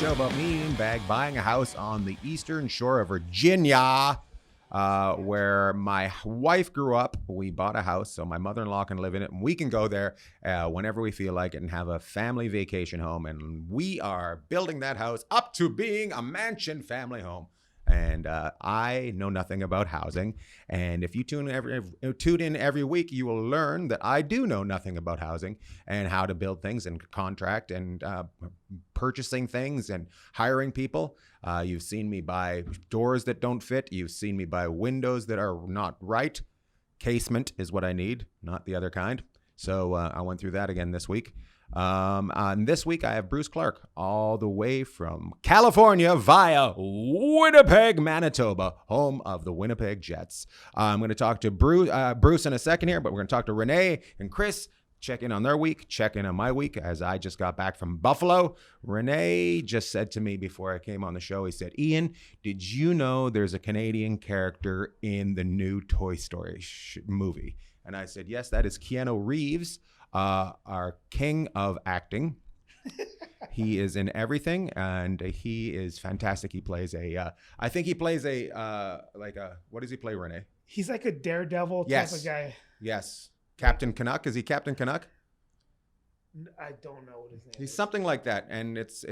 show about me and Bagg buying a house on the eastern shore of Virginia, where my wife grew up. We bought a house so my mother-in-law can live in it, and we can go there whenever we feel like it and have a family vacation home. And we are building that house up to being a mansion family home. And I know nothing about housing. And if you tune in every week, you will learn that I do know nothing about housing and how to build things and contract and purchasing things and hiring people. You've seen me buy doors that don't fit. You've seen me buy windows that are not right. Casement is what I need, not the other kind. So I went through that again this week. And this week I have Bruce Clark all the way from California via Winnipeg, Manitoba, home of the Winnipeg Jets. I'm going to talk to Bruce in a second here, but we're going to talk to Renee and Chris. Check in on their week, check in on my week as I just got back from Buffalo. Renee just said to me before I came on the show, he said, Ian, did you know there's a Canadian character in the new Toy Story movie? And I said, yes, that is Keanu Reeves. Our king of acting. He is in everything, and he is fantastic. He plays I think he plays what does he play, Renee? He's like a daredevil type of guy. Yes. Captain Canuck. Is he Captain Canuck? I don't know what his name is. He's something like that, and it's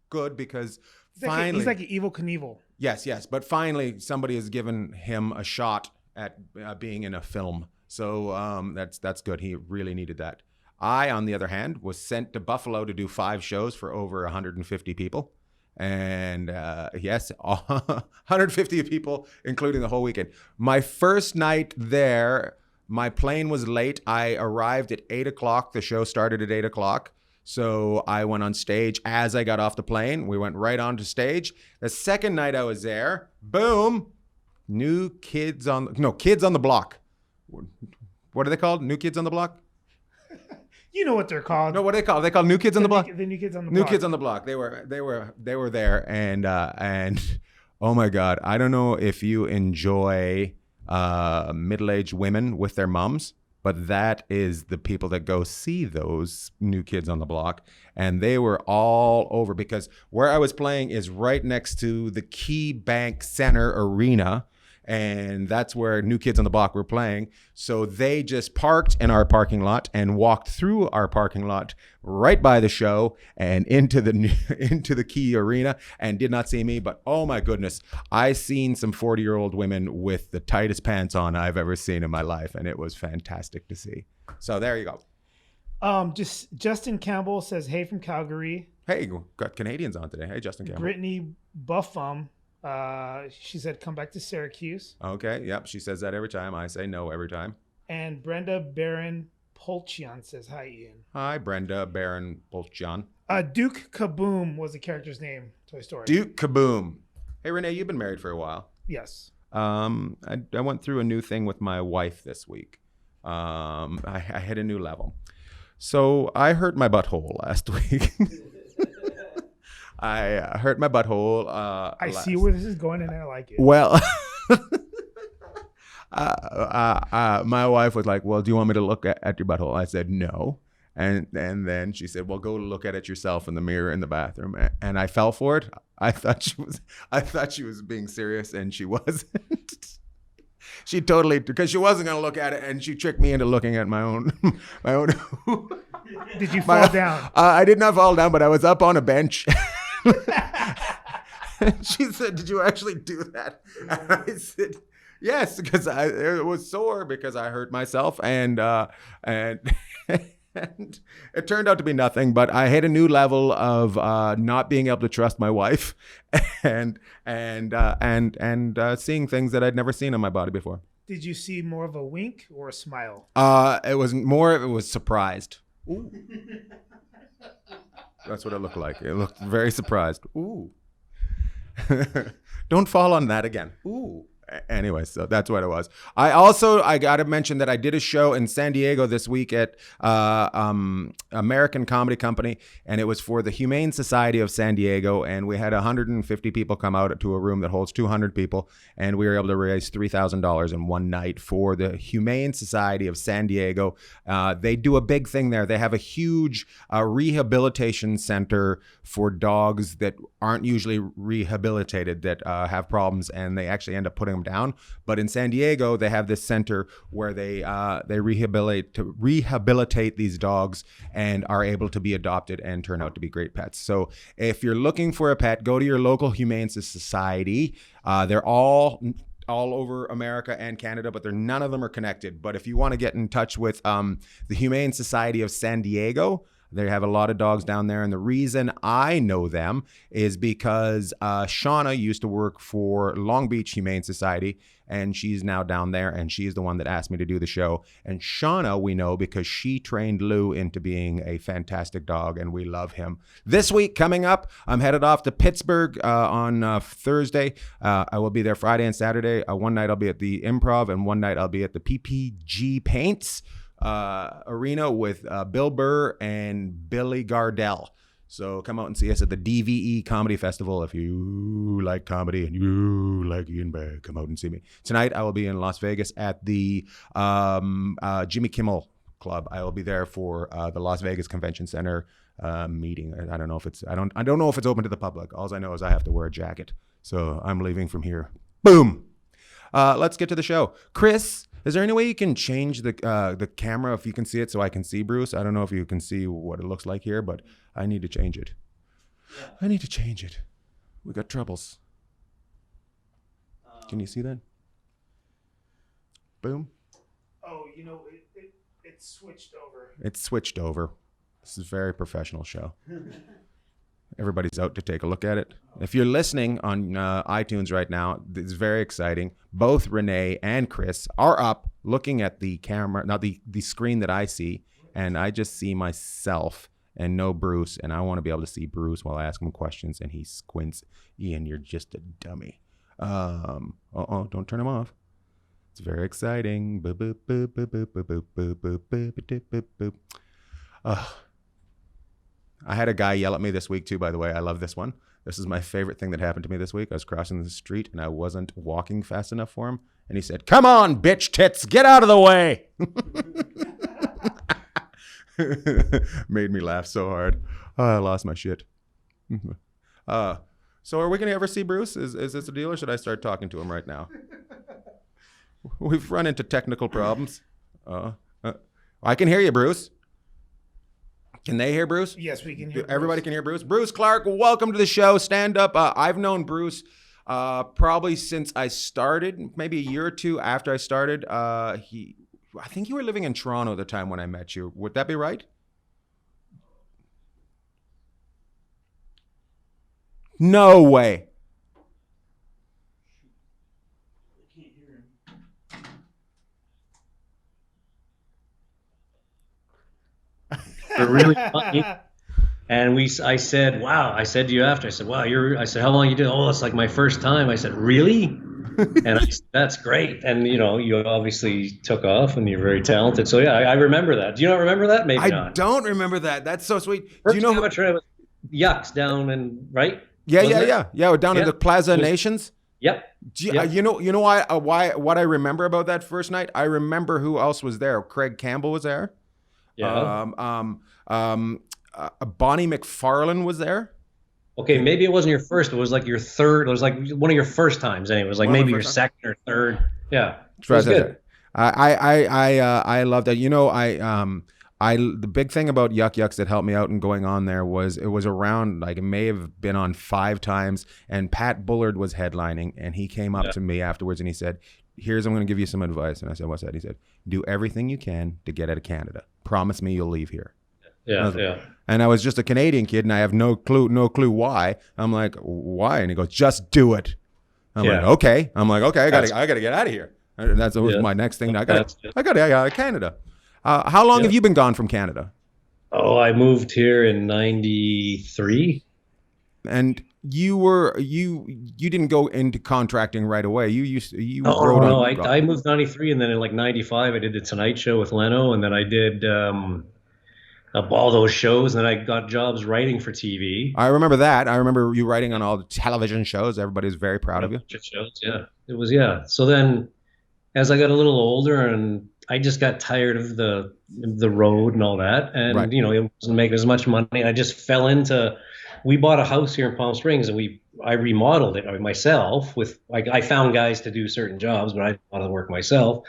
good because he's like an Evil Knievel. Yes. But finally, somebody has given him a shot at being in a film. So that's good. He really needed that. I, on the other hand, was sent to Buffalo to do 5 shows for over 150 people. And yes, 150 people, including the whole weekend. My first night there, my plane was late. I arrived at 8 o'clock. The show started at 8 o'clock. So I went on stage as I got off the plane. We went right onto stage. The second night I was there, boom, Kids on the Block. What are they called? New Kids on the Block? You know what they're called. No, what are they called? Are they called New Kids on the Block? The New Kids on the Block. New Kids on the Block. They were there, and oh my God, I don't know if you enjoy middle-aged women with their moms, but that is the people that go see those New Kids on the Block, and they were all over because where I was playing is right next to the Key Bank Center Arena. And that's where New Kids on the Block were playing. So they just parked in our parking lot and walked through our parking lot right by the show and into the Key Arena and did not see me. But oh my goodness, I seen some 40-year-old women with the tightest pants on I've ever seen in my life. And it was fantastic to see. So there you go. Just Justin Campbell says, hey from Calgary. Hey, got Canadians on today. Hey, Justin Campbell. Brittany Buffum. She said, come back to Syracuse. Okay. Yep. She says that every time. I say no every time. And Brenda Barron Polchian says, hi, Ian. Hi, Brenda Barron Polchian. Duke Kaboom was the character's name. Toy Story. Duke Kaboom. Hey, Renee, you've been married for a while. Yes. I went through a new thing with my wife this week. I hit a new level. So I hurt my butthole last week. I hurt my butthole. I see where this is going, and I like it. Well, my wife was like, well, do you want me to look at your butthole? I said, no. And then she said, well, go look at it yourself in the mirror in the bathroom. And I fell for it. I thought she was being serious, and she wasn't. She totally, because she wasn't going to look at it, and she tricked me into looking at my own. Did you fall down? I did not fall down, but I was up on a bench. She said, did you actually do that? And I said, yes, because it was sore because I hurt myself, and it turned out to be nothing, but I hit a new level of not being able to trust my wife and seeing things that I'd never seen on my body before. Did you see more of a wink or a smile? It was surprised. Ooh. That's what it looked like. It looked very surprised. Ooh. Don't fall on that again. Ooh. Anyway, so that's what it was. I got to mention that I did a show in San Diego this week at American Comedy Company, and it was for the Humane Society of San Diego, and we had 150 people come out to a room that holds 200 people, and we were able to raise $3,000 in one night for the Humane Society of San Diego. They do a big thing there. They have a huge rehabilitation center for dogs that aren't usually rehabilitated, that have problems, and they actually end up putting them down. But in San Diego, they have this center where they rehabilitate these dogs and are able to be adopted and turn out to be great pets. So if you're looking for a pet, go to your local Humane Society. They're all over America and Canada, but none of them are connected. But if you want to get in touch with the Humane Society of San Diego, they have a lot of dogs down there. And the reason I know them is because Shauna used to work for Long Beach Humane Society, and she's now down there, and she's the one that asked me to do the show. And Shauna, we know because she trained Lou into being a fantastic dog, and we love him. This week coming up, I'm headed off to Pittsburgh on Thursday. I will be there Friday and Saturday. One night I'll be at the Improv, and one night I'll be at the PPG Paints arena with Bill Burr and Billy Gardell. So come out and see us at the DVE Comedy Festival. If you like comedy and you like Ian Bagg, come out and see me. Tonight I will be in Las Vegas at the Jimmy Kimmel Club. I will be there for the Las Vegas Convention Center meeting. I don't know if it's open to the public. All I know is I have to wear a jacket. So I'm leaving from here. Boom. Let's get to the show. Chris, is there any way you can change the camera if you can see it so I can see Bruce? I don't know if you can see what it looks like here, but I need to change it. Yeah. I need to change it. We got troubles. Can you see that? Boom. Oh, it switched over. It's switched over. This is a very professional show. Everybody's out to take a look at it. If you're listening on iTunes right now, it's very exciting. Both Renee and Chris are up looking at the camera, not the screen that I see, and I just see myself and no Bruce, and I want to be able to see Bruce while I ask him questions, and he squints. Ian, you're just a dummy. Don't turn him off. It's very exciting. I had a guy yell at me this week too, by the way. I love this one. This is my favorite thing that happened to me this week. I was crossing the street and I wasn't walking fast enough for him. And he said, "Come on, bitch tits, get out of the way." Made me laugh so hard. I lost my shit. So are we going to ever see Bruce? Is this a deal, or should I start talking to him right now? We've run into technical problems. I can hear you, Bruce. Can they hear Bruce? Yes, we can hear Everybody can hear Bruce. Bruce Clark, welcome to the show. Stand up. I've known Bruce probably since I started, maybe a year or two after I started. I think you were living in Toronto at the time when I met you. Would that be right? No way. They're really funny. And I said, wow. I said to you after, I said, wow, I said, how long you do? Oh, it's like my first time. I said, really? And I said, that's great. And, you obviously took off and you're very talented. So, yeah, I remember that. Do you not remember that? Maybe not. I don't remember that. That's so sweet. Do you know how much Yucks down and right? Yeah. We're down in the Plaza Nations. Yep. You know why what I remember about that first night? I remember who else was there. Craig Campbell was there. Yeah. Bonnie McFarlane was there. Okay, maybe it wasn't your first. It was like your third. It was like one of your first times. Anyway, it was like maybe your second or third. Yeah, it was good. I love that. The big thing about Yuck Yucks that helped me out and going on there was it was around, like, it may have been on 5 times, and Pat Bullard was headlining, and he came up to me afterwards and he said, I'm going to give you some advice. And I said, what's that? He said, do everything you can to get out of Canada. Promise me you'll leave here. Yeah. And I was just a Canadian kid and I have no clue why. I'm like, why? And he goes, just do it. I'm like, okay. I gotta get out of here. And that was my next thing. I gotta get out of Canada. How long have you been gone from Canada? Oh, I moved here in 93. And you didn't go into contracting right away. You Oh wrote no, on. I moved 93, and then in like 95 I did the Tonight Show with Leno, and then I did all those shows, and then I got jobs writing for TV. I remember that. I remember you writing on all the television shows. Everybody was very proud of you. Shows, yeah. It was, yeah. So then as I got a little older and I just got tired of the road and all that, and Right. it wasn't making as much money. I just fell into. We bought a house here in Palm Springs, and I remodeled it myself. With I found guys to do certain jobs, but I wanted to work myself.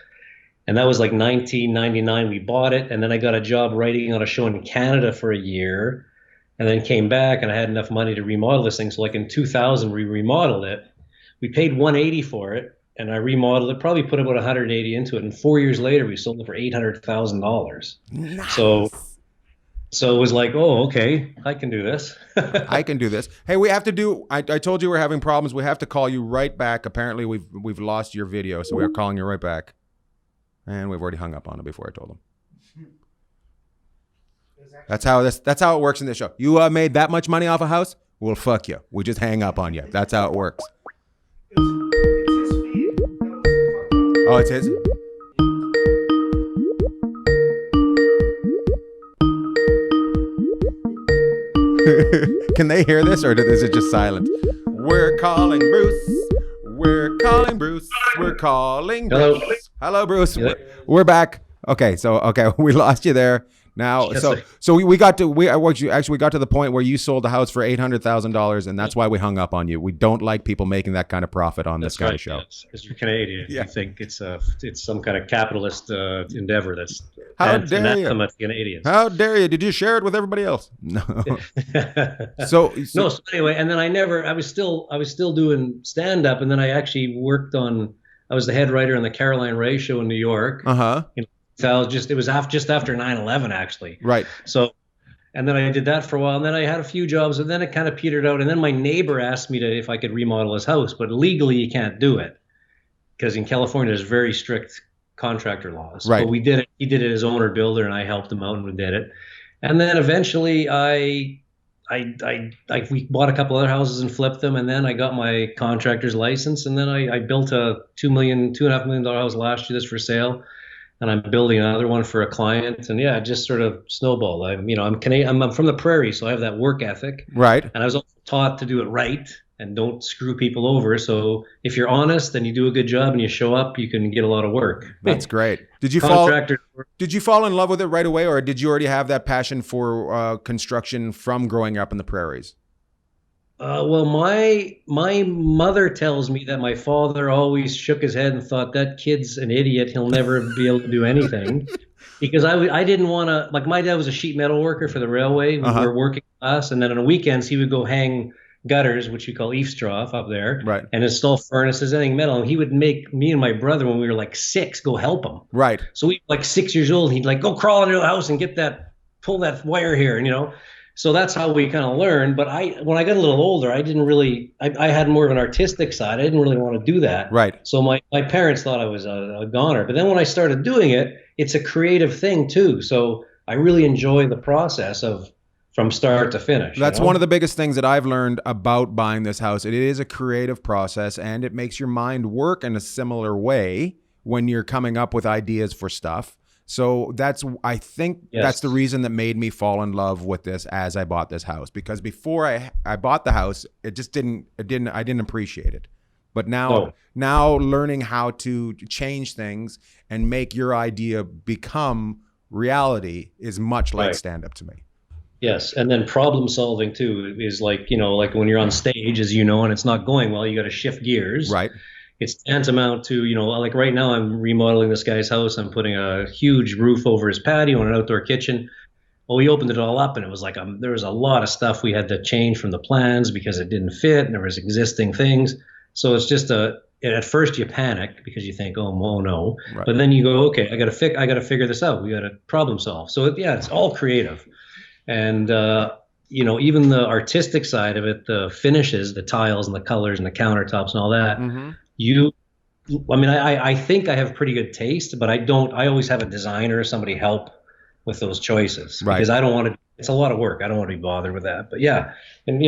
And that was like 1999. We bought it, and then I got a job writing on a show in Canada for a year, and then came back, and I had enough money to remodel this thing. So like in 2000, we remodeled it. We paid 180 for it. And I remodeled it, probably put about 180 into it. And 4 years later, we sold it for $800,000. Nice. So it was like, oh, okay, I can do this. I can do this. Hey, we have to do. I told you we're having problems. We have to call you right back. Apparently, we've lost your video, so we're calling you right back. And we've already hung up on it before I told them. That's how it works in this show. You made that much money off a house? Well, fuck you. We just hang up on you. That's how it works. Oh, it's his? Can they hear this, or is it just silent? We're calling Bruce. We're calling Bruce. We're calling Bruce. Hello. Hello, Bruce. Yeah. We're back. Okay, we lost you there. Now, Yes, so we got to we got to the point where you sold the house for $800,000, and that's why we hung up on you. We don't like people making that kind of profit on this kind of show. Because you're Canadian, Yeah. You think it's some kind of capitalist endeavor that's How dare you? anathema to Canadians. How dare you? Did you share it with everybody else? No. So Anyway, and then I was still doing stand up, and then I actually I was the head writer on the Caroline Ray show in New York. So it was just after 9/11 actually. Right. So, and then I did that for a while, and then I had a few jobs, and then it kind of petered out. And then my neighbor asked me if I could remodel his house, but legally you can't do it because in California there's very strict contractor laws. Right. But we did it. He did it as owner builder, and I helped him out, and we did it. And then eventually we bought a couple other houses and flipped them, and then I got my contractor's license, and then I built a $2.5 million house last year that's for sale. And I'm building another one for a client, and yeah, it just sort of snowballed. I'm Canadian. I'm from the prairie, so I have that work ethic. Right. And I was also taught to do it right and don't screw people over. So if you're honest and you do a good job and you show up, you can get a lot of work. That's great. Did you fall in love with it right away, or did you already have that passion for construction from growing up in the prairies? Well, my mother tells me that my father always shook his head and thought that kid's an idiot. He'll never be able to do anything. Because I didn't want to, like my dad was a sheet metal worker for the railway. We were working class. And then on the weekends, he would go hang gutters, which we call eavesdroff up there, right, and install furnaces, anything metal. And he would make me and my brother, when we were like 6, go help him. Right. So we were like 6 years old. He'd like, go crawl into the house and pull that wire here. And, so that's how we kind of learned. But when I got a little older, I didn't really, I had more of an artistic side. I didn't really want to do that. Right. So my parents thought I was a goner. But then when I started doing it, it's a creative thing too. So I really enjoy the process from start to finish. That's one of the biggest things that I've learned about buying this house. It is a creative process, and it makes your mind work in a similar way when you're coming up with ideas for stuff. So I think that's the reason that made me fall in love with this as I bought this house, because before I bought the house, I didn't appreciate it. But now learning how to change things and make your idea become reality is much like stand-up to me. Yes, and then problem solving too is like when you're on stage, as and it's not going well, you got to shift gears. Right. It's tantamount to, like right now I'm remodeling this guy's house. I'm putting a huge roof over his patio and an outdoor kitchen. Well, we opened it all up, and it was like there was a lot of stuff we had to change from the plans because it didn't fit, and there was existing things. So it's just at first you panic because you think, oh no, right. But then you go, okay, I got to figure this out. We got to problem solve. So it's all creative, and even the artistic side of it, the finishes, the tiles and the colors and the countertops and all that. Mm-hmm. I think I have pretty good taste, but I always have a designer or somebody help with those choices, right? Because I don't want to, it's a lot of work. I don't want to be bothered with that, but yeah. And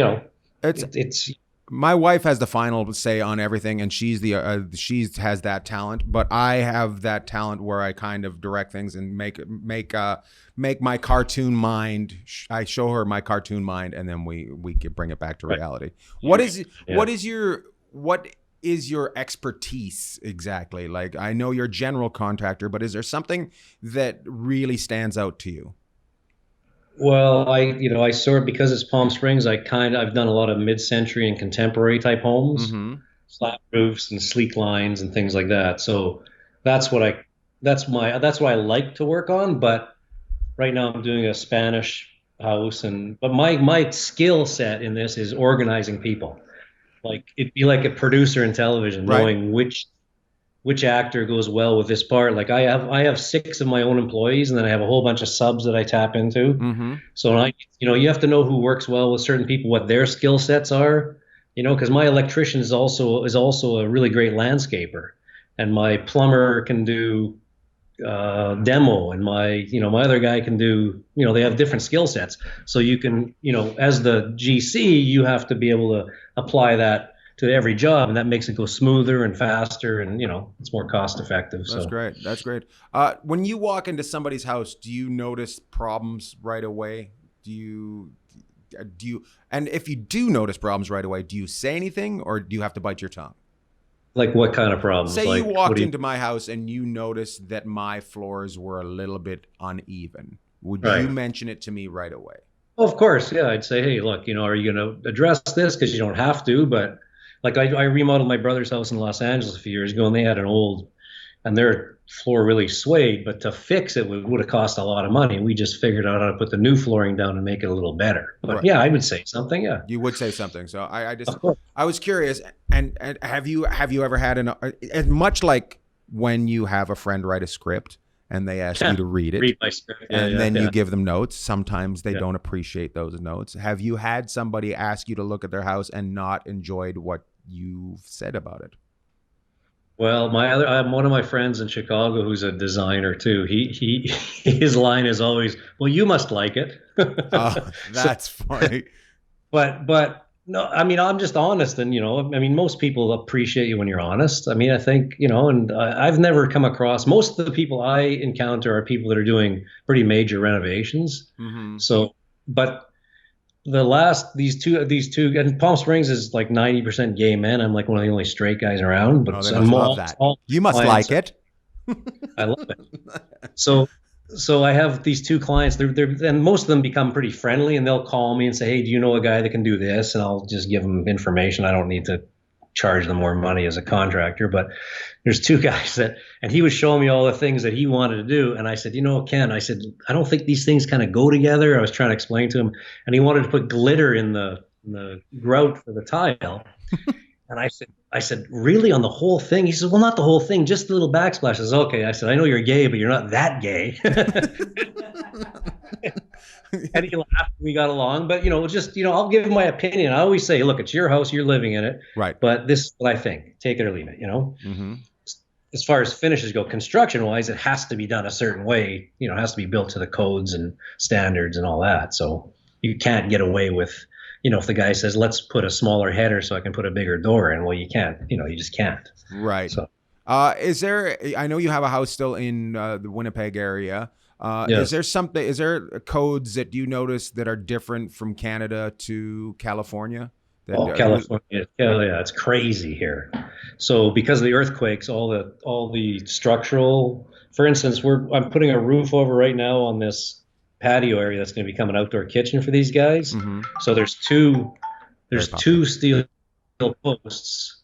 It's it's my wife has the final say on everything, and she has that talent. But I have that talent where I kind of direct things and make my cartoon mind. I show her my cartoon mind, and then we can bring it back to reality. What is your expertise exactly? Like, I know you're a general contractor, but is there something that really stands out to you? Well, I sort of, because it's Palm Springs, I've done a lot of mid-century and contemporary type homes, Mm-hmm. flat roofs and sleek lines and things like that. So that's what I that's what I like to work on. But right now I'm doing a Spanish house, but my skill set in this is organizing people. Like, it'd be like a producer in television, Right. knowing which actor goes well with this part. Like, I have 6 of my own employees, and then I have a whole bunch of subs that I tap into. Mm-hmm. So you have to know who works well with certain people, what their skill sets are. Because my electrician is also a really great landscaper, and my plumber can do demo, and my other guy can do. They have different skill sets. So you can, as the GC, you have to be able to apply that to every job, and that makes it go smoother and faster, and it's more cost effective. That's great. That's great. When you walk into somebody's house, do you notice problems right away? Do you, and if you do notice problems right away, do you say anything, or do you have to bite your tongue? Like, what kind of problems? Say like, you walked into my house and you noticed that my floors were a little bit uneven. Would you mention it to me right away? Well, of course, yeah. I'd say, hey, look, are you going to address this? Because you don't have to, but like, I remodeled my brother's house in Los Angeles a few years ago, and they had and their floor really swayed, but to fix it would have cost a lot of money. We just figured out how to put the new flooring down and make it a little better. But yeah, I would say something. Yeah, you would say something. So I was curious. And have you ever had much like when you have a friend write a script and they ask you to read my script, and then you give them notes. Sometimes they don't appreciate those notes. Have you had somebody ask you to look at their house and not enjoyed what you've said about it? Well, one of my friends in Chicago who's a designer too. His line is always, "Well, you must like it." Oh, that's funny. But no, I mean, I'm just honest, and most people appreciate you when you're honest. I mean, I think, and I've never come across, most of the people I encounter are people that are doing pretty major renovations. Mm-hmm. So, but these two, and Palm Springs is like 90% gay men. I'm like one of the only straight guys around, but they must love that. You must like it. I love it. So I have these 2 clients. And most of them become pretty friendly, and they'll call me and say, "Hey, do you know a guy that can do this?" And I'll just give them information. I don't need to charge them more money as a contractor. But there's 2 guys and he was showing me all the things that he wanted to do. And I said, Ken, I said, I don't think these things kind of go together. I was trying to explain to him, and he wanted to put glitter in the grout for the tile. And I said, really, on the whole thing? He said, well, not the whole thing, just the little backsplash. I said, okay. I said, I know you're gay, but you're not that gay. And he laughed. We got along, but I'll give him my opinion. I always say, look, it's your house, you're living in it, right? But this is what I think. Take it or leave it. Mm-hmm. As far as finishes go, construction wise, it has to be done a certain way. It has to be built to the codes and standards and all that. So you can't get away with, if the guy says, let's put a smaller header so I can put a bigger door in, well, you can't. You just can't. Right. So, I know you have a house still in the Winnipeg area. Yes. Is there codes that you notice that are different from Canada to California? California, yeah, it's crazy here. So because of the earthquakes, all the structural, for instance, I'm putting a roof over right now on this patio area that's going to become an outdoor kitchen for these guys. Mm-hmm. So there's two steel posts,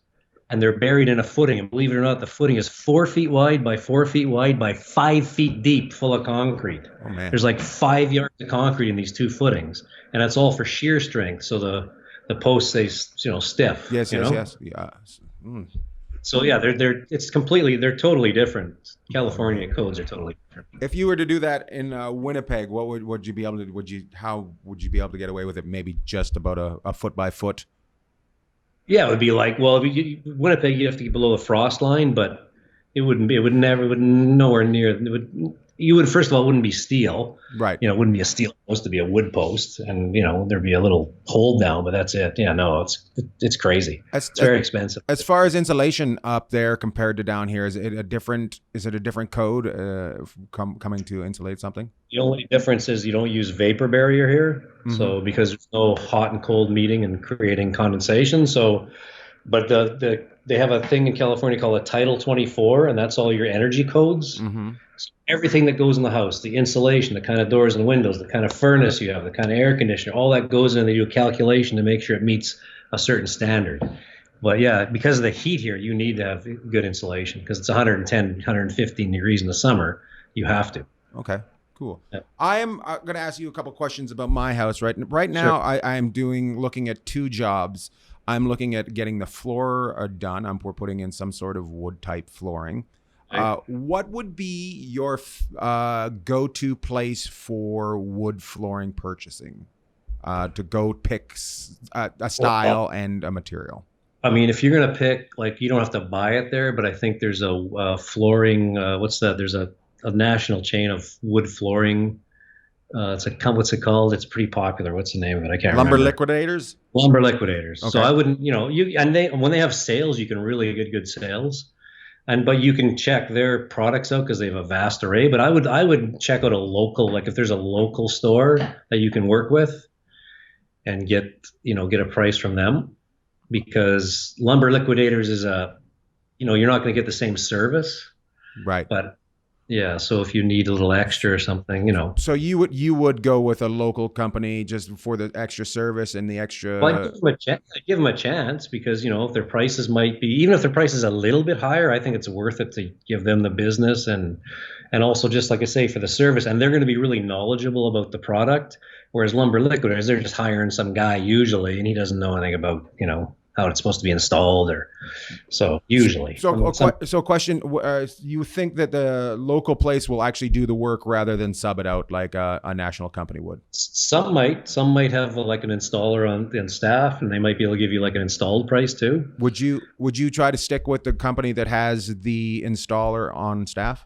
and they're buried in a footing. And believe it or not, the footing is 4 feet wide by 4 feet wide by 5 feet deep, full of concrete. Oh, man. There's like 5 yards of concrete in these 2 footings, and that's all for shear strength. So the post stays, stiff. Yes. Yeah. Mm. So yeah, they're totally different. California codes are totally different. If you were to do that in Winnipeg, what would you be able to? How would you be able to get away with it? Maybe just about a foot by foot. Yeah, it would be like, well, Winnipeg, you have to get below the frost line, but It wouldn't be. It would never. It would nowhere near. It would. You would first of all, it wouldn't be steel. Right. It wouldn't be a steel post to be a wood post, and there'd be a little hold down, but that's it. Yeah, no, it's crazy. As, It's very expensive. as far as insulation up there compared to down here, is it a different code coming to insulate something? The only difference is you don't use vapor barrier here, so because there's no hot and cold meeting and creating condensation. So, but they have a thing in California called a Title 24, and that's all your energy codes. So everything that goes in the house, the insulation, the kind of doors and windows, the kind of furnace you have, the kind of air conditioner, all that goes in, and they do a calculation to make sure it meets a certain standard. But yeah, because of the heat here, you need to have good insulation because it's 110, 115 degrees in the summer. You have to. Okay. Cool. Yeah. I am going to ask you a couple questions about my house. Right now, Sure. I am looking at two jobs. I'm looking at getting the floor done. We're putting in some sort of wood type flooring. What would be your go-to place for wood flooring purchasing to go pick a style and a material? I mean, if you're going to pick, like, you don't have to buy it there, but I think there's a flooring, what's that? There's a national chain of wood flooring. What's it called? It's pretty popular. What's the name of it? I can't Lumber remember. Liquidators? Lumber Liquidators. Okay. So I wouldn't, when they have sales, you can really get good sales. But you can check their products out because they have a vast array. But I would check out a local, like if there's a local store that you can work with and get a price from them, because Lumber Liquidators is you're not going to get the same service. Right. But yeah, so if you need a little extra or something, So you would go with a local company just for the extra service and the extra. Well, I'd give them a chance because if their prices might be, even if their price is a little bit higher, I think it's worth it to give them the business and also, just like I say, for the service. And they're going to be really knowledgeable about the product, whereas Lumber Liquidators, they're just hiring some guy usually, and he doesn't know anything about how it's supposed to be installed, or so usually. So question: you think that the local place will actually do the work rather than sub it out like a national company would? Some might have like an installer on staff, and they might be able to give you like an installed price too. Would you try to stick with the company that has the installer on staff?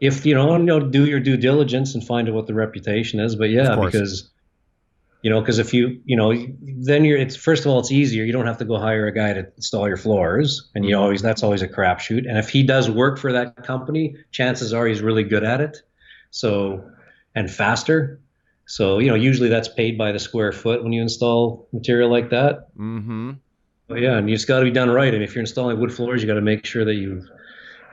If do your due diligence and find out what the reputation is, but yeah, because if then it's, first of all, it's easier. You don't have to go hire a guy to install your floors, and that's always a crapshoot. And if he does work for that company, chances are he's really good at it. So, and faster. So, usually that's paid by the square foot when you install material like that. Mm-hmm. But yeah, and it's got to be done right. And if you're installing wood floors, you got to make sure that you're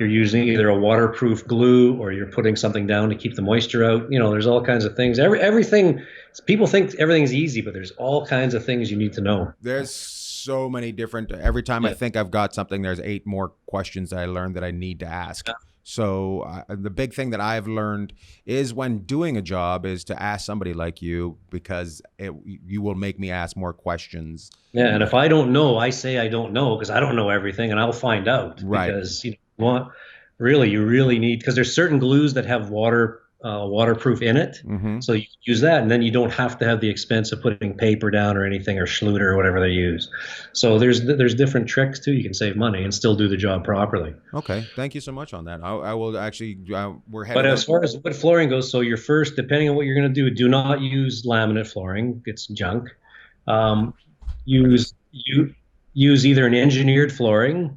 using either a waterproof glue or you're putting something down to keep the moisture out. There's all kinds of things. Everything. People think everything's easy, but there's all kinds of things you need to know. There's so many different. Every time I think I've got something, there's 8 more questions that I learned that I need to ask. Yeah. So the big thing that I've learned is when doing a job is to ask somebody like you, because you will make me ask more questions. Yeah, and if I don't know, I say I don't know because I don't know everything, and I'll find out. Right. Because you really need, because there's certain glues that have waterproof in it. Mm-hmm. So you use that, and then you don't have to have the expense of putting paper down or anything, or Schluter or whatever they use. So there's different tricks too. You can save money and still do the job properly. Okay, thank you so much on that. I will actually. We're headed. But as far as wood flooring goes, so your first, depending on what you're going to do not use laminate flooring. It's junk. Use either an engineered flooring,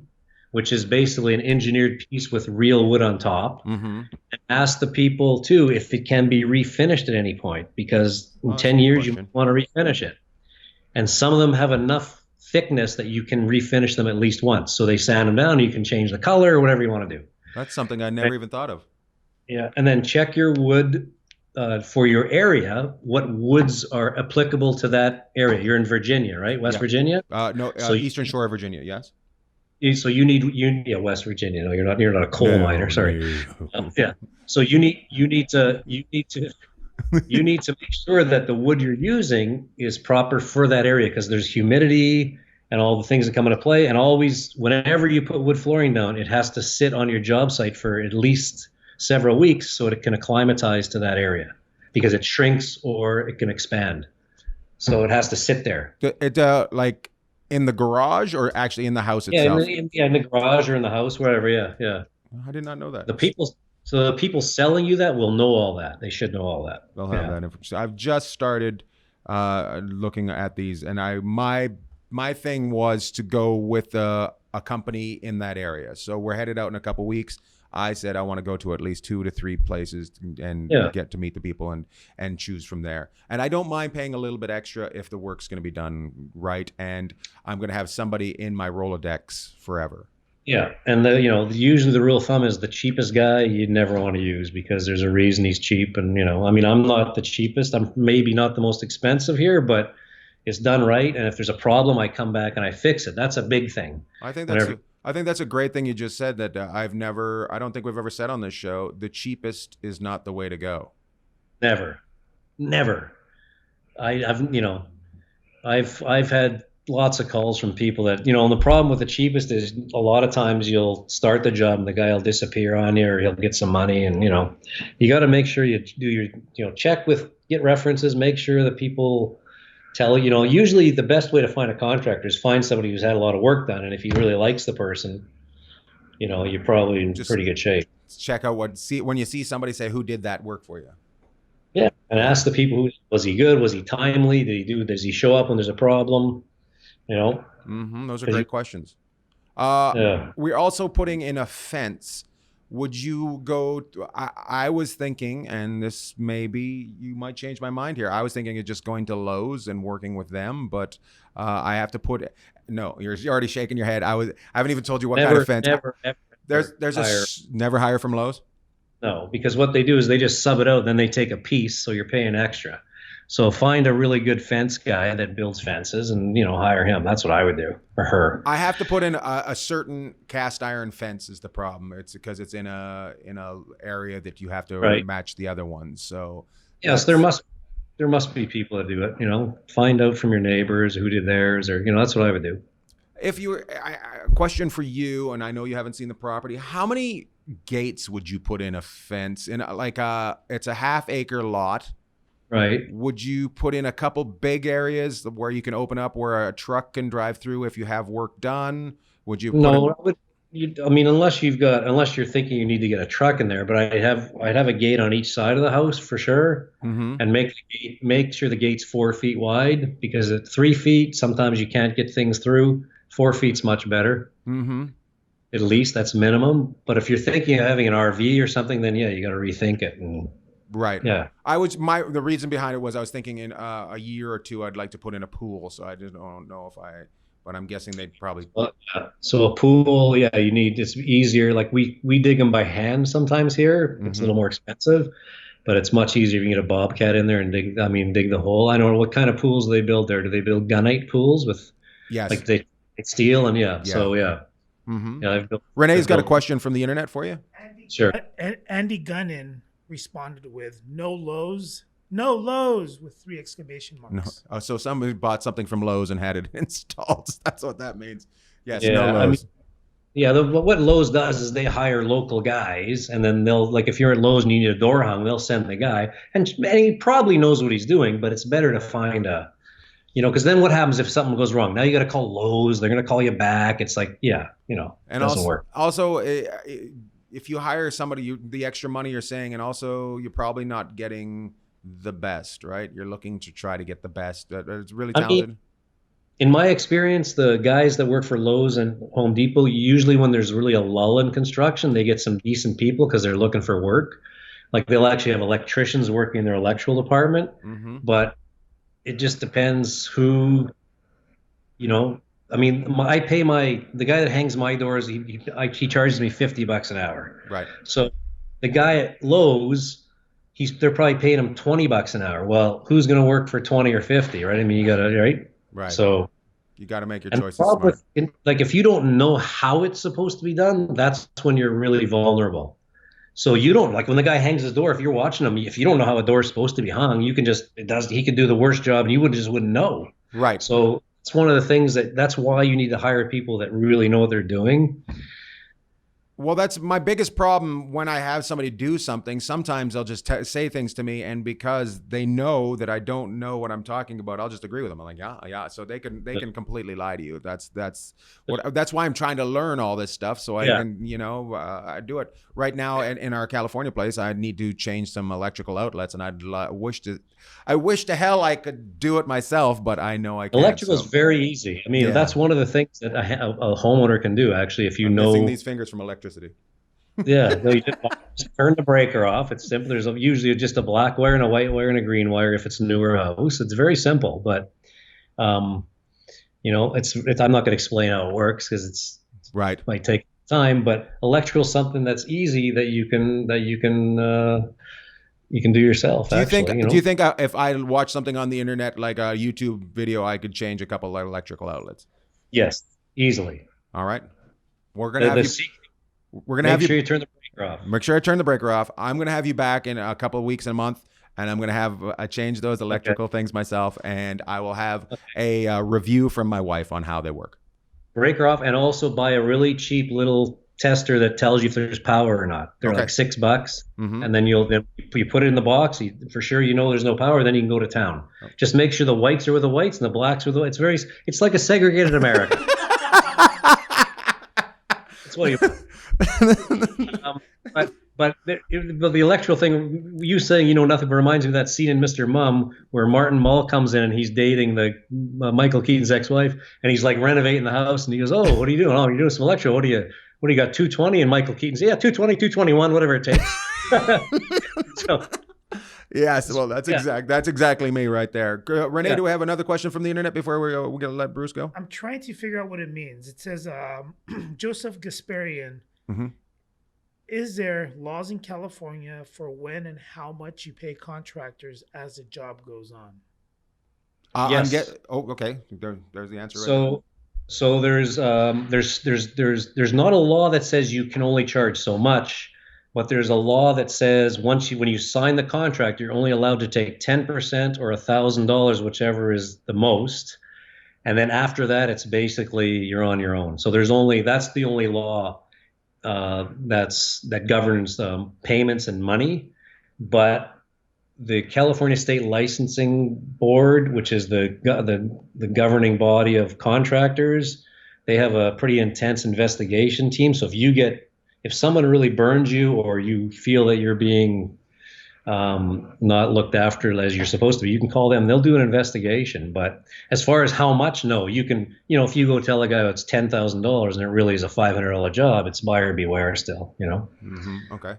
which is basically an engineered piece with real wood on top. Mm-hmm. And ask the people too if it can be refinished at any point, because in 10 years you want to refinish it. And some of them have enough thickness that you can refinish them at least once. So they sand them down, and you can change the color or whatever you want to do. That's something I never even thought of. Yeah, and then check your wood for your area. What woods are applicable to that area? You're in Virginia, right? West Virginia? No, So Eastern Shore of Virginia. Yes. So you need West Virginia. No, you're not a coal miner. Sorry. Yeah. So you need to make sure that the wood you're using is proper for that area, because there's humidity and all the things that come into play. And always, whenever you put wood flooring down, it has to sit on your job site for at least several weeks so it can acclimatize to that area, because it shrinks or it can expand. So it has to sit there. In the garage or actually in the house Yeah, itself? in the garage or in the house, wherever. Yeah, yeah. I did not know that. The people selling you that will know all that. They should know all that. They'll have Yeah. that information. I've just started looking at these, and my thing was to go with a company in that area. So we're headed out in a couple weeks. I said I want to go to at least 2 to 3 places and Yeah. get to meet the people and choose from there. And I don't mind paying a little bit extra if the work's going to be done right, and I'm going to have somebody in my Rolodex forever. Yeah, and usually the rule of thumb is the cheapest guy you'd never want to use because there's a reason he's cheap. And I mean, I'm not the cheapest. I'm maybe not the most expensive here, but it's done right. And if there's a problem, I come back and I fix it. That's a big thing. I think that's a great thing you just said that I don't think we've ever said on this show, the cheapest is not the way to go. Never. I've had lots of calls from people that, and the problem with the cheapest is a lot of times you'll start the job and the guy will disappear on you or he'll get some money. And, you got to make sure you do your, get references, make sure that people tell you, usually the best way to find a contractor is find somebody who's had a lot of work done. And if he really likes the person, you're probably in pretty good shape. Check out when you see somebody, say, who did that work for you? Yeah. And ask the people, was he good? Was he timely? Does he show up when there's a problem? Those are great questions. Yeah. We're also putting in a fence. Would you go? I was thinking, and this maybe you might change my mind here. I was thinking of just going to Lowe's and working with them, but I have to put. No, you're already shaking your head. I haven't even told you what kind of fence. Never hire from Lowe's. No, because what they do is they just sub it out, then they take a piece, so you're paying extra. So find a really good fence guy that builds fences and, hire him. That's what I would do, or her. I have to put in a certain cast iron fence is the problem. It's because it's in a area that you have to match the other ones. So yes, there must be people that do it, find out from your neighbors who did theirs or, that's what I would do. If you question for you, and I know you haven't seen the property, how many gates would you put in a fence in it's a half-acre lot? Right. Would you put in a couple big areas where you can open up where a truck can drive through if you have work done? Would you? Unless you're thinking you need to get a truck in there, but I'd have a gate on each side of the house for sure, and make sure the gate's 4 feet wide because at 3 feet sometimes you can't get things through. 4 feet's much better. At least that's minimum. But if you're thinking of having an RV or something, then yeah, you got to rethink it. Right. Yeah. The reason behind it was I was thinking in a year or two I'd like to put in a pool. So I just don't know but I'm guessing they'd probably. So a pool, yeah, it's easier. Like we dig them by hand sometimes here. It's a little more expensive, but it's much easier if you can get a bobcat in there and dig the hole. I don't know what kind of pools they build there. Do they build gunite pools with? Yes. Like they steel and yeah. So yeah. Yeah. Renee's got a question from the internet for you. Sure. Andy Gunnin responded with no Lowe's with 3 exclamation marks. No. So somebody bought something from Lowe's and had it installed. That's what that means. Yes, yeah, no Lowe's. What Lowe's does is they hire local guys, and then they'll if you're at Lowe's and you need a door hung, they'll send the guy, and he probably knows what he's doing, but it's better to find because then what happens if something goes wrong? Now you got to call Lowe's. They're going to call you back. It's like, and doesn't work. Also, if you hire somebody, the extra money you're saying, and also you're probably not getting the best, right? You're looking to try to get the best. It's really talented. In my experience, the guys that work for Lowe's and Home Depot, usually when there's really a lull in construction, they get some decent people because they're looking for work. Like they'll actually have electricians working in their electrical department, but it just depends who, I pay the guy that hangs my doors, he charges me $50 an hour. Right. So the guy at Lowe's, they're probably paying him $20 an hour. Well, who's going to work for 20 or 50, right? I mean, you got to, right? Right. So you got to make your choices smart. If you don't know how it's supposed to be done, that's when you're really vulnerable. So you don't when the guy hangs his door, if you're watching him, if you don't know how a door is supposed to be hung, he could do the worst job and you just wouldn't know. Right. So it's one of the things that's why you need to hire people that really know what they're doing. Well, that's my biggest problem when I have somebody do something. Sometimes they'll just say things to me, and because they know that I don't know what I'm talking about, I'll just agree with them. I'm like, yeah. So they can completely lie to you. That's why I'm trying to learn all this stuff so I can, I do it right now. In our California place, I need to change some electrical outlets, and I wish to hell I could do it myself, but I know I can't. Electrical is very easy. I mean, that's one of the things that a homeowner can do. Actually, if you know, missing these fingers from electricity. Yeah, no, you just turn the breaker off. It's simple. There's usually just a black wire and a white wire and a green wire if it's a newer house. It's very simple, but it's I'm not going to explain how it works because it's right. It might take time. But electrical is something that's easy that you can do yourself. Do you think if I watch something on the internet like a YouTube video, I could change a couple of electrical outlets? Yes, easily. All right, we're gonna have you. We're gonna make sure you turn the breaker off. Make sure I turn the breaker off. I'm gonna have you back in a couple of weeks and a month, and I'm gonna have change those electrical things myself, and I will have a review from my wife on how they work. Breaker off, and also buy a really cheap little tester that tells you if there's power or not. They're like $6, and then you put it in the box. For sure, there's no power. Then you can go to town. Just make sure the whites are with the whites and the blacks with the whites. It's like a segregated America. That's what you. But the electrical thing, you saying nothing, but reminds me of that scene in Mr. Mum where Martin Mull comes in and he's dating the Michael Keaton's ex-wife, and he's like renovating the house, and he goes, "Oh, what are you doing? Oh, you're doing some electrical. What do you got? 220?" And Michael Keaton's, "Yeah, 220, 221, whatever it takes." So, yes, well, that's exactly me right there. Renee, do we have another question from the internet before we're gonna let Bruce go? I'm trying to figure out what it means. It says Joseph Gasparian. Mm-hmm. Is there laws in California for when and how much you pay contractors as the job goes on? Yes. Okay. There's the answer. So there's not a law that says you can only charge so much, but there's a law that says when you sign the contract, you're only allowed to take 10% or $1,000, whichever is the most, and then after that, it's basically you're on your own. So that's the only law that governs payments and money. But the California State Licensing Board, which is the governing body of contractors, they have a pretty intense investigation team. So if someone really burns you, or you feel that you're being not looked after as you're supposed to be, you can call them. They'll do an investigation. But as far as how much, no, you can, if you go tell a guy it's $10,000 and it really is a $500 job, it's buyer beware still, Mm-hmm. Okay.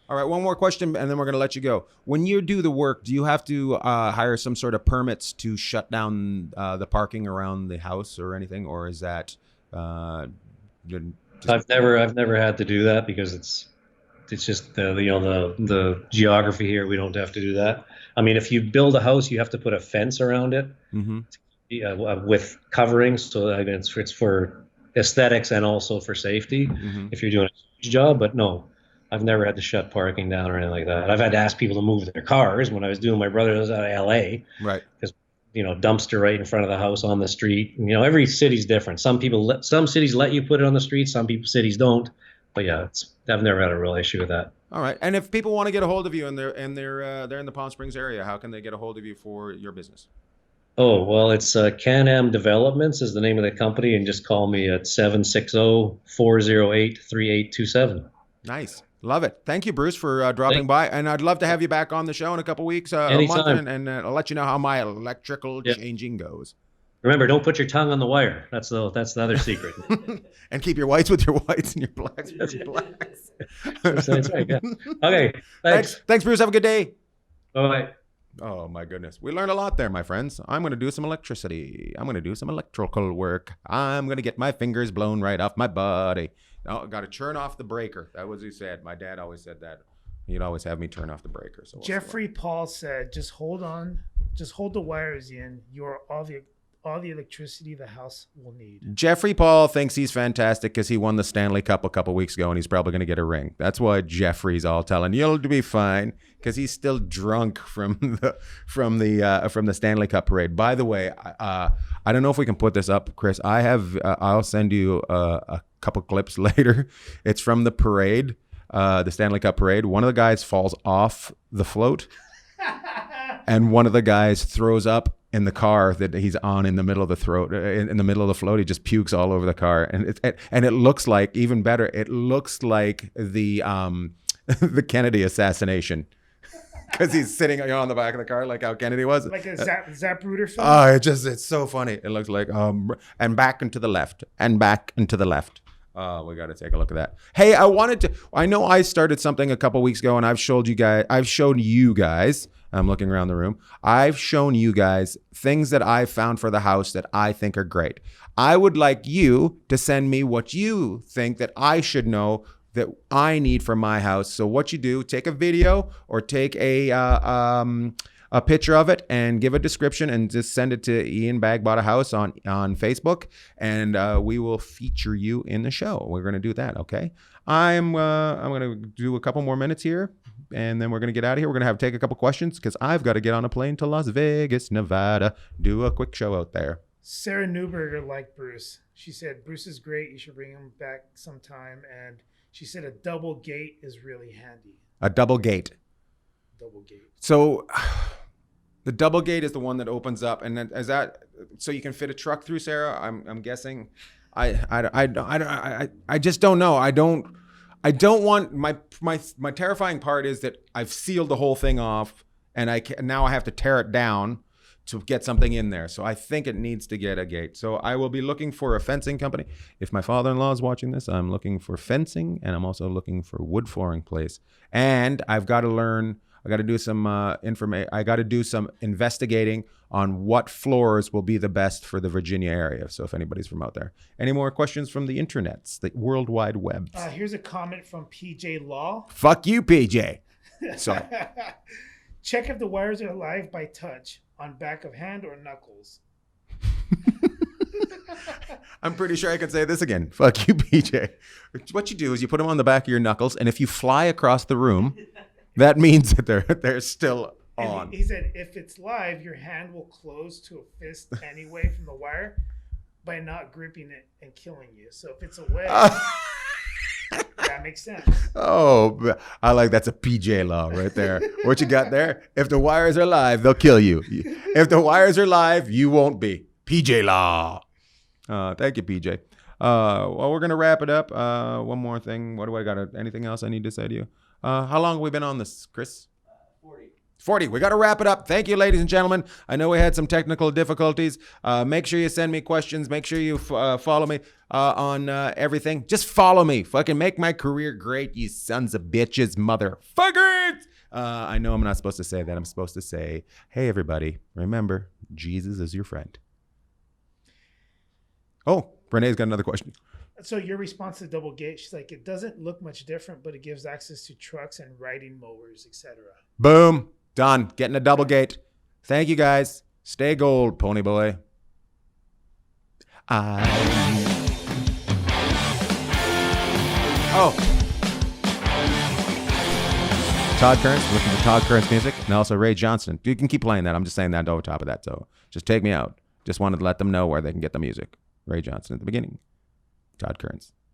All right. One more question, and then we're going to let you go. When you do the work, do you have to hire some sort of permits to shut down the parking around the house or anything? Or is that, I've never had to do that because it's just the geography here. We don't have to do that. I mean, if you build a house, you have to put a fence around it with coverings. So it's for aesthetics and also for safety if you're doing a huge job. But no, I've never had to shut parking down or anything like that. I've had to ask people to move their cars when I was doing my brother's out of LA. Right. Because dumpster right in front of the house on the street. Every city's different. Some cities let you put it on the street. Some cities don't. But yeah, I've never had a real issue with that. All right. And if people want to get a hold of you and they're in the Palm Springs area, how can they get a hold of you for your business? Oh, well, it's Can-Am Developments is the name of the company, and just call me at 760-408-3827. Nice. Love it. Thank you, Bruce, for dropping by. And I'd love to have you back on the show in a couple weeks, a month, and I'll let you know how my electrical changing goes. Remember, don't put your tongue on the wire. That's the other secret. And keep your whites with your whites and your blacks with your blacks. That's right. Yeah. Okay. Thanks. Thanks, Bruce. Have a good day. Bye-bye. Oh, my goodness. We learned a lot there, my friends. I'm going to do some electricity. I'm going to do some electrical work. I'm going to get my fingers blown right off my body. Oh, got to turn off the breaker. That was what he said. My dad always said that. He'd always have me turn off the breaker. So Jeffrey Paul said, just hold on. Just hold the wires in. You're all the electricity the house will need. Jeffrey Paul thinks he's fantastic because he won the Stanley Cup a couple weeks ago, and he's probably going to get a ring. That's why Jeffrey's all telling you, you'll be fine. because he's still drunk from the Stanley Cup parade. By the way, I don't know if we can put this up, Chris. I'll send you a couple clips later. It's from the parade, the Stanley Cup parade. One of the guys falls off the float, and one of the guys throws up in the car that he's on in the middle of the throat, in the middle of the float. He just pukes all over the car, and it looks like, even better, it looks like the the Kennedy assassination, because he's sitting on the back of the car like how Kennedy was. Like a Zapruder film. Oh, it's so funny. It looks like and back and to the left, and back and to the left. We got to take a look at that. Hey, I know I started something a couple weeks ago, and I've shown you guys. I'm looking around the room. I've shown you guys things that I've found for the house that I think are great. I would like you to send me what you think that I should know that I need for my house. So what you do, take a video or take a picture of it and give a description and just send it to Ian Bagg Bought a House on Facebook, and we will feature you in the show. We're going to do that, okay? I'm going to do a couple more minutes here, and then we're going to get out of here. We're going to take a couple questions because I've got to get on a plane to Las Vegas, Nevada, do a quick show out there. Sarah Newberger liked Bruce. She said, Bruce is great. You should bring him back sometime. And she said a double gate is really handy. A double gate. Double gate. So the double gate is the one that opens up, and then is that so you can fit a truck through, Sarah? I'm guessing. I just don't know. I don't want my terrifying part is that I've sealed the whole thing off, and now I have to tear it down to get something in there. So I think it needs to get a gate. So I will be looking for a fencing company. If my father-in-law is watching this, I'm looking for fencing, and I'm also looking for wood flooring place. And I've got to learn. I got to do some I got to do some investigating on what floors will be the best for the Virginia area. So if anybody's from out there, any more questions from the internets, the World Wide Web? Here's a comment from PJ Law. Fuck you, PJ. Sorry. Check if the wires are live by touch on back of hand or knuckles. I'm pretty sure I can say this again. Fuck you, PJ. What you do is you put them on the back of your knuckles, and if you fly across the room, that means that they're still on. He said if it's live, your hand will close to a fist anyway from the wire by not gripping it and killing you. So if it's away, that makes sense. Oh, I like that's a PJ Law right there. What you got there? If the wires are live, they'll kill you. If the wires are live, you won't be. PJ Law. Thank you, PJ. Well, we're going to wrap it up. One more thing. What do I got? Anything else I need to say to you? How long have we been on this, Chris? 40. We got to wrap it up. Thank you, ladies and gentlemen. I know we had some technical difficulties. Make sure you send me questions. Make sure you follow me on everything. Just follow me. Fucking make my career great, you sons of bitches, motherfuckers. I know I'm not supposed to say that. I'm supposed to say, hey, everybody, remember, Jesus is your friend. Oh, Renee's got another question. So your response to double gate, she's like, it doesn't look much different, but it gives access to trucks and riding mowers, etc. Boom. Done. Getting a double gate. Thank you, guys. Stay gold, pony boy. Todd Kearns. Listen to Todd Kearns music, and also Ray Johnston. You can keep playing that. I'm just saying that over top of that. So just take me out. Just wanted to let them know where they can get the music. Ray Johnston at the beginning. Todd Kearns.